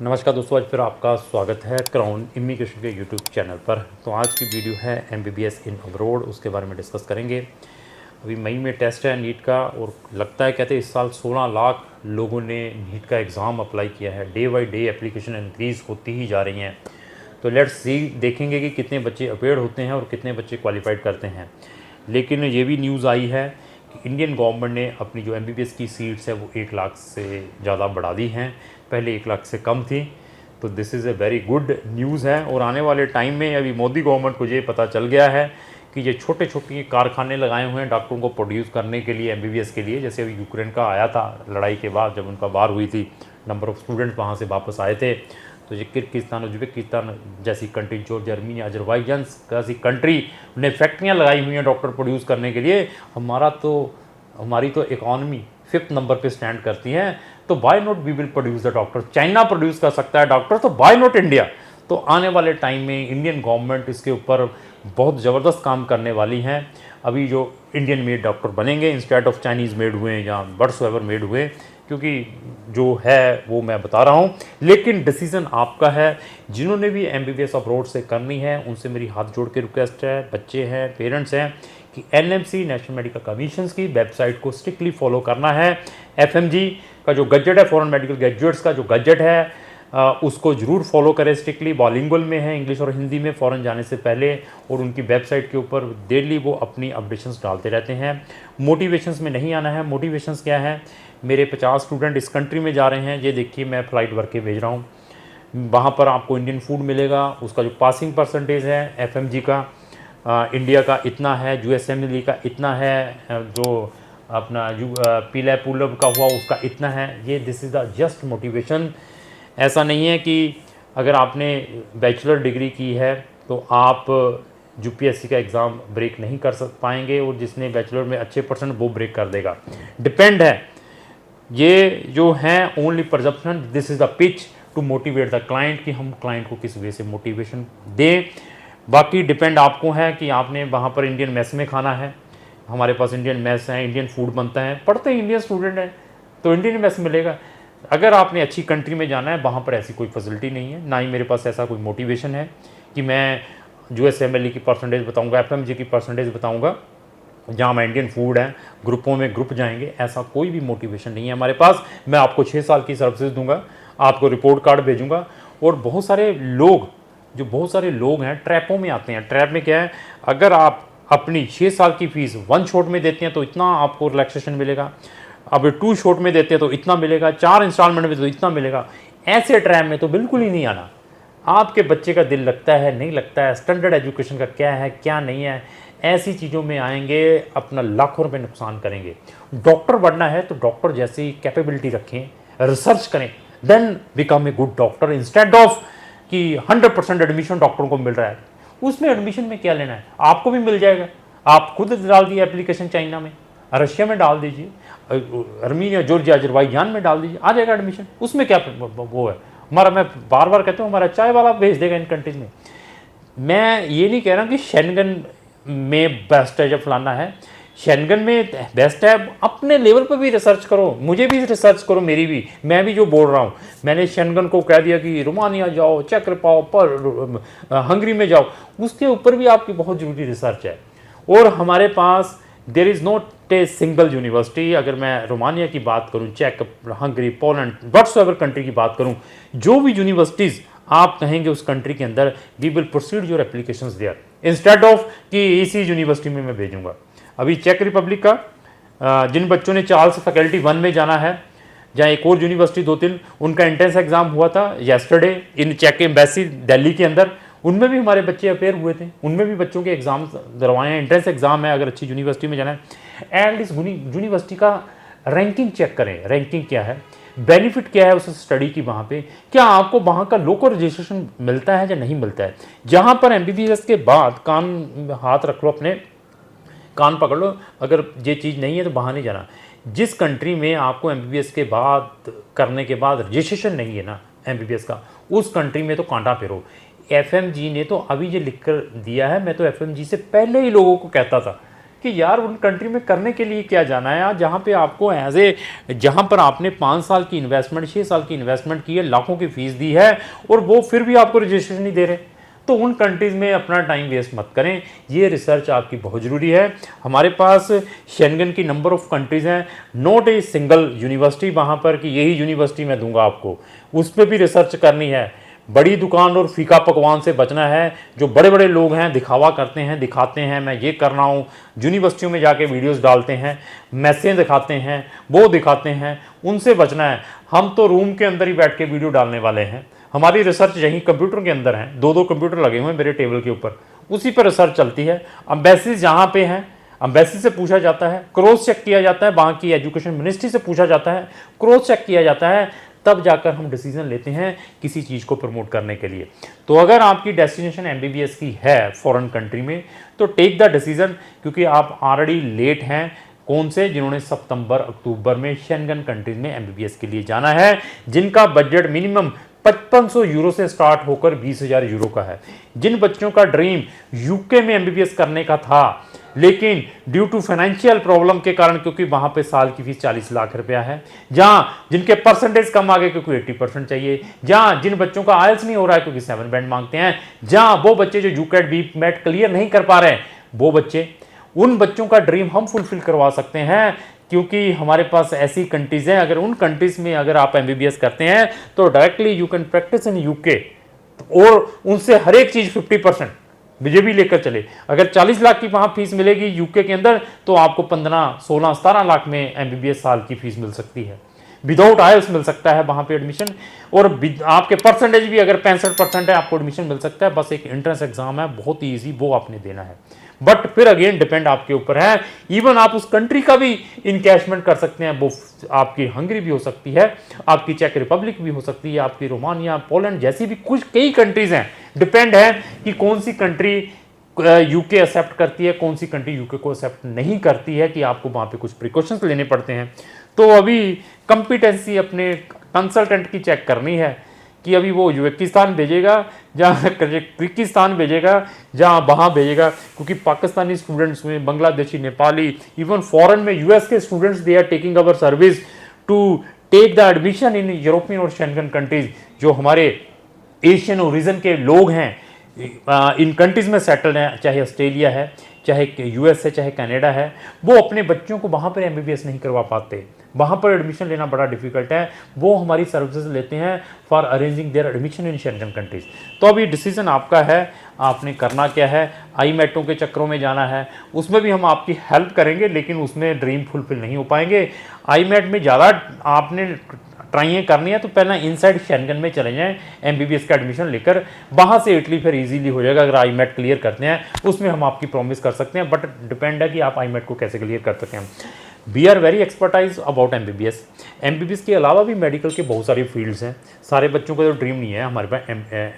नमस्कार दोस्तों, आज फिर आपका स्वागत है क्राउन इमिग्रेशन के यूट्यूब चैनल पर। तो आज की वीडियो है MBBS इन अब्रॉड, उसके बारे में डिस्कस करेंगे। अभी मई में टेस्ट है नीट का और लगता है कहते हैं इस साल 16 लाख लोगों ने नीट का एग्ज़ाम अप्लाई किया है। Day by day application increase होती ही जा रही हैं। तो लेट्स सी, देखेंगे कि कितने बच्चे अपेयर होते हैं और कितने बच्चे क्वालिफाइड करते हैं। लेकिन ये भी न्यूज़ आई है कि इंडियन गवर्नमेंट ने अपनी जो MBBS की सीट्स है वो 1 लाख से ज़्यादा बढ़ा दी हैं। पहले 1 लाख से कम थी। तो this is a very good news है। और आने वाले टाइम में अभी मोदी गवर्नमेंट को ये पता चल गया है कि ये छोटे छोटे कारखाने लगाए हुए हैं डॉक्टरों को प्रोड्यूस करने के लिए, MBBS के लिए। जैसे अभी यूक्रेन का आया था लड़ाई के बाद, जब उनका वार हुई थी, नंबर ऑफ़ स्टूडेंट्स वहाँ से वापस आए थे। तो ये किर्गिस्तान, उज्बेकिस्तान जैसी कंट्री, जॉर्जिया, जर्मनी, अजरबैजान जैसी कंट्री ने फैक्ट्रियाँ लगाई हुई हैं डॉक्टर प्रोड्यूस करने के लिए। हमारी तो इकॉनमी 5th नंबर पे स्टैंड करती है। तो why not we will produce the doctor. China produce कर सकता है डॉक्टर, तो वाई नॉट इंडिया। तो आने वाले टाइम में इंडियन गवर्नमेंट इसके ऊपर बहुत ज़बरदस्त काम करने वाली हैं। अभी जो इंडियन मेड डॉक्टर बनेंगे इंस्टेड ऑफ चाइनीज़ मेड हुए या व्हाट्सएवर मेड हुए, क्योंकि जो है वो मैं बता रहा हूँ। लेकिन डिसीज़न आपका है। जिन्होंने भी MBBS अब्रॉड से करनी है उनसे मेरी हाथ जोड़ के रिक्वेस्ट है, बच्चे हैं, पेरेंट्स हैं, कि NMC नेशनल मेडिकल कमीशन की वेबसाइट को स्ट्रिक्टली फॉलो करना है। FMG का जो गजट है, फॉरेन मेडिकल ग्रेजुएट्स का जो गजट है, उसको ज़रूर फॉलो करें स्ट्रिक्टली। बाइलिंगुअल में है, इंग्लिश और हिंदी में, फ़ॉरेन जाने से पहले। और उनकी वेबसाइट के ऊपर डेली वो अपनी अपडेशंस डालते रहते हैं। मोटिवेशंस में नहीं आना है। मोटिवेशंस क्या है? मेरे 50 स्टूडेंट इस कंट्री में जा रहे हैं, ये देखिए मैं फ़्लाइट भर के भेज रहा हूँ। वहाँ पर आपको इंडियन फूड मिलेगा, उसका जो पासिंग परसेंटेज है FMG का, इंडिया का इतना है, USMLE का इतना है, जो अपना पीला पुलब का हुआ उसका इतना है। ये this is the just motivation. ऐसा नहीं है कि अगर आपने बैचलर डिग्री की है तो आप UPSC का एग्ज़ाम ब्रेक नहीं कर पाएंगे, और जिसने बैचलर में अच्छे परसेंट वो ब्रेक कर देगा। डिपेंड है। ये जो है only perception, this is the pitch to motivate the client, कि हम क्लाइंट को किस वे से मोटिवेशन दें। बाकी डिपेंड आपको है कि आपने वहाँ पर इंडियन मेस में खाना है। हमारे पास इंडियन मेस है, इंडियन फूड बनता है, पढ़ते हैं इंडियन स्टूडेंट हैं तो इंडियन मेस मिलेगा। अगर आपने अच्छी कंट्री में जाना है, वहाँ पर ऐसी कोई फैसिलिटी नहीं है, ना ही मेरे पास ऐसा कोई मोटिवेशन है कि मैं USMLE की परसेंटेज बताऊँगा, FMG की परसेंटेज बताऊँगा, जहाँ मैं इंडियन फूड है, ग्रुपों में ग्रुप जाएंगे, ऐसा कोई भी मोटिवेशन नहीं है हमारे पास। मैं आपको 6 साल की सर्विसेज दूंगा, आपको रिपोर्ट कार्ड भेजूंगा। और बहुत सारे लोग हैं ट्रैपों में आते हैं। ट्रैप में क्या है? अगर आप अपनी 6 साल की फीस 1 शॉट में देते हैं तो इतना आपको रिलैक्सेशन मिलेगा, अब 2 शॉट में देते हैं तो इतना मिलेगा, 4 इंस्टॉलमेंट में तो इतना मिलेगा। ऐसे ट्रैप में तो बिल्कुल ही नहीं आना। आपके बच्चे का दिल लगता है, नहीं लगता है, स्टैंडर्ड एजुकेशन का क्या है क्या नहीं है, ऐसी चीज़ों में आएंगे, अपना लाखों रुपये नुकसान करेंगे। डॉक्टर बनना है तो डॉक्टर जैसी कैपेबिलिटी रखें, रिसर्च करें, then become a good doctor. Instead of कि 100% एडमिशन डॉक्टरों को मिल रहा है, उसमें एडमिशन में क्या लेना है? आपको भी मिल जाएगा। आप खुद डाल दिए एप्लीकेशन, चाइना में, रशिया में डाल दीजिए, अर्मीनिया, जॉर्जिया, अजरबैजान में डाल दीजिए, आ जाएगा एडमिशन। उसमें क्या वो है हमारा? मैं बार बार कहता हूँ, हमारा चाय वाला भेज देगा इन कंट्रीज में। मैं ये नहीं कह रहा कि शेंगन में बेस्ट है, जब फलाना है शेंगन में बेस्ट है। अपने लेवल पर भी रिसर्च करो, मुझे भी रिसर्च करो, मेरी भी, मैं भी जो बोल रहा हूँ। मैंने शेंगन को कह दिया कि रोमानिया जाओ, चेक रिपाओ, पर हंगरी में जाओ, उसके ऊपर भी आपकी बहुत ज़रूरी रिसर्च है। और हमारे पास there is not a single university. अगर मैं रोमानिया की बात करूँ, चेक, हंगरी, पोलैंड, व्हाट्सएवर कंट्री की बात करूँ, जो भी यूनिवर्सिटीज़ आप कहेंगे उस कंट्री के अंदर, we will proceed your applications there, instead of कि इसी यूनिवर्सिटी में मैं भेजूंगा। अभी चेक रिपब्लिक का जिन बच्चों ने चार्ल्स फैकल्टी 1 में जाना है, जहाँ एक और यूनिवर्सिटी 2-3, उनका एंट्रेंस एग्जाम हुआ था येस्टरडे इन चेक एम्बेसी दिल्ली के अंदर। उनमें भी हमारे बच्चे अपेयर हुए थे, उनमें भी बच्चों के एग्जाम दरवाए हैं। एंट्रेंस एग्जाम है अगर अच्छी यूनिवर्सिटी में जाना है। एंड इस यूनिवर्सिटी का रैंकिंग चेक करें, रैंकिंग क्या है, बेनिफिट क्या है उस स्टडी की, वहाँ पे क्या आपको वहाँ का लोकल रजिस्ट्रेशन मिलता है या नहीं मिलता है। जहाँ पर MBBS के बाद कान हाथ रख लो, अपने कान पकड़ लो, अगर ये चीज़ नहीं है तो वहाँ नहीं जाना। जिस कंट्री में आपको MBBS के बाद करने के बाद रजिस्ट्रेशन नहीं है ना MBBS का, उस कंट्री में तो कांटा फेरो। FMG ने तो अभी ये लिख कर दिया है, मैं तो FMG से पहले ही लोगों को कहता था कि यार उन कंट्री में करने के लिए क्या जाना है यार, जहाँ पे आपको जहाँ पर आपने 5 साल की इन्वेस्टमेंट 6 साल की इन्वेस्टमेंट की है, लाखों की फीस दी है और वो फिर भी आपको रजिस्ट्रेशन नहीं दे रहे। तो उन कंट्रीज़ में अपना टाइम वेस्ट मत करें, ये रिसर्च आपकी बहुत ज़रूरी है। हमारे पास शेंगन की नंबर ऑफ़ कंट्रीज़ हैं, नॉट ए सिंगल यूनिवर्सिटी वहाँ पर कि यही यूनिवर्सिटी मैं दूंगा आपको, उस पर भी रिसर्च करनी है। बड़ी दुकान और फीका पकवान से बचना है। जो बड़े बड़े लोग हैं दिखावा करते हैं, दिखाते हैं मैं ये कर रहा हूँ, यूनिवर्सिटियों में जाके वीडियोस डालते हैं, मैसेज दिखाते हैं, वो दिखाते हैं, उनसे बचना है। हम तो रूम के अंदर ही बैठ के वीडियो डालने वाले हैं। हमारी रिसर्च यहीं कंप्यूटर के अंदर है, 2-2 कंप्यूटर लगे हुए हैं मेरे टेबल के ऊपर, उसी पर रिसर्च चलती है। एम्बेसीज जहाँ पे हैं, एम्बेसी से पूछा जाता है, क्रॉस चेक किया जाता है, वहाँ की एजुकेशन मिनिस्ट्री से पूछा जाता है, क्रॉस चेक किया जाता है, तब जाकर हम डिसीजन लेते हैं किसी चीज़ को प्रमोट करने के लिए। तो अगर आपकी डेस्टिनेशन एमबीबीएस की है फॉरेन कंट्री में, तो टेक द डिसीजन, क्योंकि आप ऑलरेडी लेट हैं। कौन से? जिन्होंने सितंबर अक्टूबर में शेंगन कंट्रीज में एमबीबीएस के लिए जाना है, जिनका बजट मिनिमम 5500 यूरो से स्टार्ट होकर 20,000 यूरो का है। जिन बच्चों का ड्रीम यूके में एमबीबीएस करने का था, लेकिन ड्यू टू फाइनेंशियल प्रॉब्लम के कारण, क्योंकि वहां पे साल की फीस 40 लाख रुपया है, जहां जिनके परसेंटेज कम आ गए क्योंकि 80% चाहिए, जहां जिन बच्चों का आइल्स नहीं हो रहा है क्योंकि 7 बैंड मांगते हैं, जहां वो बच्चे जो यूकेट बी मैट क्लियर नहीं कर पा रहे हैं, वो बच्चे, उन बच्चों का ड्रीम हम फुलफिल करवा सकते हैं, क्योंकि हमारे पास ऐसी कंट्रीज हैं। अगर उन कंट्रीज में अगर आप एमबीबीएस करते हैं तो directly you can practice in UK, और उनसे हर एक चीज 50% मुझे भी लेकर चले। अगर 40 लाख की वहां फीस मिलेगी यूके के अंदर, तो आपको 15, 16, 17 लाख में एमबीबीएस साल की फीस मिल सकती है। विदाउट आइल्स मिल सकता है वहां पे एडमिशन, और आपके परसेंटेज भी अगर 65% है आपको एडमिशन मिल सकता है। बस एक एंट्रेंस एग्जाम है, बहुत ही ईजी, वो आपने देना है। बट फिर अगेन डिपेंड आपके ऊपर है। इवन आप उस कंट्री का भी इनकैशमेंट कर सकते हैं, वो आपकी हंगरी भी हो सकती है, आपकी चेक रिपब्लिक भी हो सकती है, आपकी रोमानिया, पोलैंड जैसी भी कुछ कई कंट्रीज हैं। डिपेंड है कि कौन सी कंट्री यूके एक्सेप्ट करती है, कौन सी कंट्री यूके को एक्सेप्ट नहीं करती है, कि आपको वहाँ पे कुछ प्रिकॉशंस लेने पड़ते हैं। तो अभी कंपिटेंसी अपने कंसल्टेंट की चेक करनी है कि अभी वो यूज़बेकिस्तान भेजेगा, जहाँ किर्गिस्तान भेजेगा, जहाँ वहाँ भेजेगा, क्योंकि पाकिस्तानी स्टूडेंट्स में, बांग्लादेशी, नेपाली, इवन फॉरेन में यूएस के students they are taking our service to take the admission in European और शेंगन कंट्रीज। जो हमारे एशियन ओरिजिन के लोग हैं इन कंट्रीज़ में सेटल्ड हैं, चाहे ऑस्ट्रेलिया है, चाहे यूएस है, चाहे कनाडा है, वो अपने बच्चों को वहाँ पर एमबीबीएस नहीं करवा पाते, वहाँ पर एडमिशन लेना बड़ा डिफिकल्ट है। वो हमारी सर्विसेज लेते हैं for arranging there admission in Schengen countries. तो अभी डिसीजन आपका है, आपने करना क्या है। आई मेटों के चक्करों में जाना है, उसमें भी हम आपकी हेल्प करेंगे, लेकिन उसमें ड्रीम फुलफिल नहीं हो पाएंगे। आई मेट में ज़्यादा आपने ट्राइयाँ करनी है तो पहले इनसाइड शेंगन में चले जाएं एमबीबीएस का एडमिशन लेकर, वहाँ से इटली फिर इजीली हो जाएगा। अगर आई मेट क्लियर करते हैं उसमें हम आपकी प्रॉमिस कर सकते हैं, बट डिपेंड है कि आप आई मेट को कैसे क्लियर कर सकते हैं। We are very expertise about MBBS. MBBS के अलावा भी मेडिकल के बहुत सारी फील्ड्स हैं। सारे बच्चों का तो ड्रीम नहीं है, हमारे पास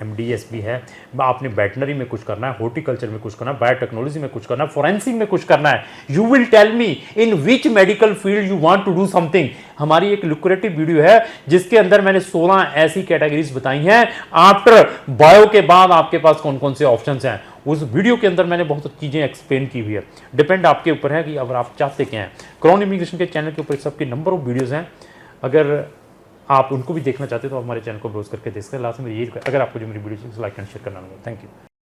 एमडीएस भी है। आपने वेटनरी में कुछ करना है, हॉर्टिकल्चर में कुछ करना है, बायोटेक्नोलॉजी में कुछ करना है, फोरेंसिक में कुछ करना है, you will tell me in which medical field you want to do something. हमारी एक लुक्रेटिव वीडियो है जिसके अंदर मैंने 16 ऐसी कैटेगरीज बताई हैं, आफ्टर बायो के बाद आपके पास कौन कौन से ऑप्शंस हैं। उस वीडियो के अंदर मैंने बहुत चीज़ें एक्सप्लेन की हुई है। डिपेंड आपके ऊपर है कि अगर आप चाहते क्या हैं। क्राउन इमिग्रेशन के चैनल के ऊपर सबके नंबर ऑफ वीडियोस हैं, अगर आप उनको भी देखना चाहते हो तो हमारे चैनल को ब्राउज करके देख सकते हैं। लास्ट में ये, अगर आपको जो मेरी वीडियो लाइक एंड शेयर करना होगा। Thank you.